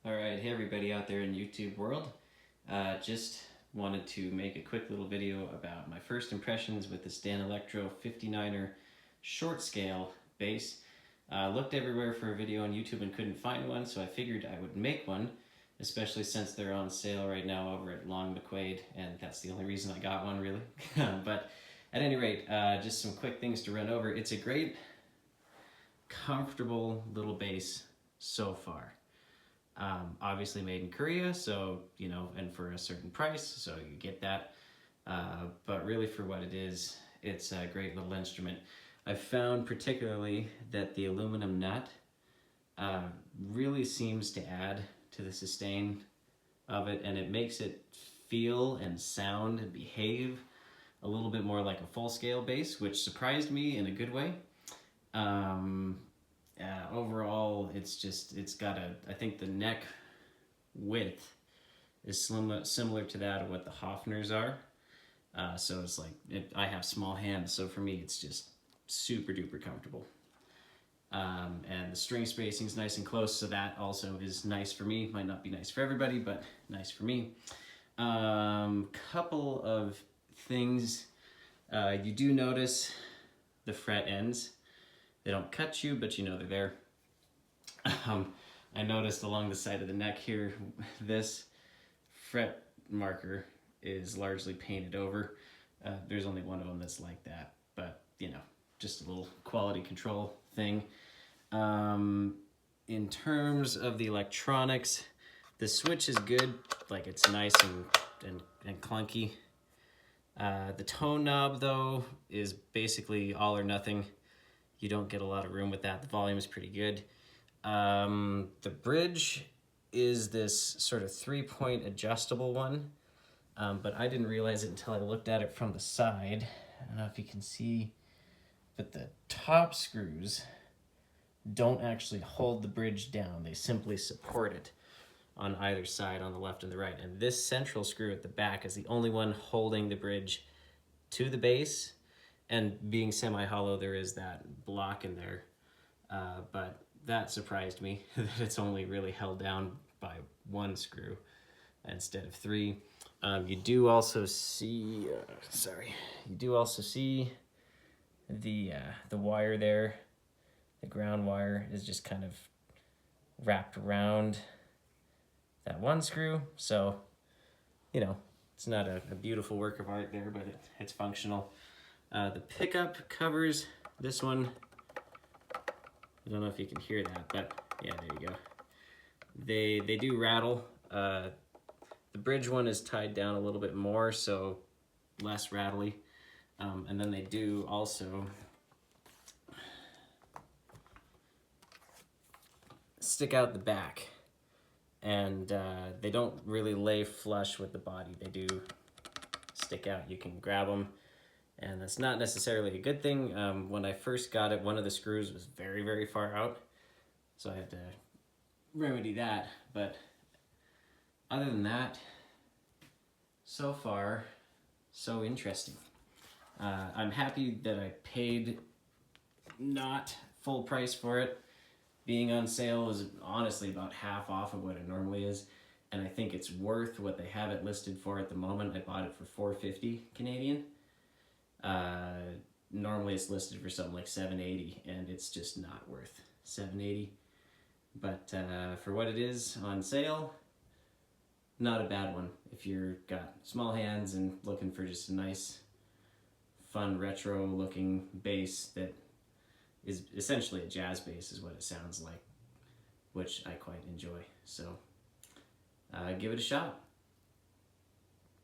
Alright, hey everybody out there in YouTube world. Just wanted to make a quick little video about my first impressions with this Danelectro 59er short scale bass. Looked everywhere for a video on YouTube and couldn't find one, so I figured I would make one, especially since they're on sale right now over at Long McQuaid, and that's the only reason I got one really. But at any rate, just some quick things to run over. It's a great, comfortable little bass so far. Obviously made in Korea, so, you know, and for a certain price, so you get that. But really for what it is, it's a great little instrument. I've found particularly that the aluminum nut really seems to add to the sustain of it, and it makes it feel and sound and behave a little bit more like a full-scale bass, which surprised me in a good way. Overall, it's got I think the neck width is similar to that of what the Hofners are. So it's like, I have small hands, so for me it's just super duper comfortable. And the string spacing is nice and close, so that also is nice for me. Might not be nice for everybody, but nice for me. Couple of things. You do notice the fret ends. They don't cut you, but you know they're there. I noticed along the side of the neck here, this fret marker is largely painted over. There's only one of them that's like that, but you know, just a little quality control thing. In terms of the electronics, the switch is good, like it's nice and clunky. The tone knob though is basically all or nothing. You don't get a lot of room with that. The volume is pretty good. The bridge is this sort of 3-point adjustable one, but I didn't realize it until I looked at it from the side. I don't know if you can see, but the top screws don't actually hold the bridge down. They simply support it on either side, on the left and the right. And this central screw at the back is the only one holding the bridge to the bass. And being semi-hollow, there is that block in there, but that surprised me that it's only really held down by one screw instead of three. You do also see, the wire there. The ground wire is just kind of wrapped around that one screw. So, you know, it's not a beautiful work of art there, but it's functional. The pickup covers, this one, I don't know if you can hear that, but yeah, there you go. They do rattle. The bridge one is tied down a little bit more, so less rattly. And then they do also stick out the back, and they don't really lay flush with the body. They do stick out. You can grab them. And that's not necessarily a good thing. When I first got it, one of the screws was very, very far out. So I had to remedy that. But other than that, so far, so interesting. I'm happy that I paid not full price for it. Being on sale is honestly about half off of what it normally is. And I think it's worth what they have it listed for at the moment. I bought it for $4.50 Canadian. Normally it's listed for something like $7.80, and it's just not worth $7.80. But for what it is on sale, not a bad one. If you've got small hands and looking for just a nice, fun, retro-looking bass that is essentially a jazz bass is what it sounds like, which I quite enjoy. So give it a shot.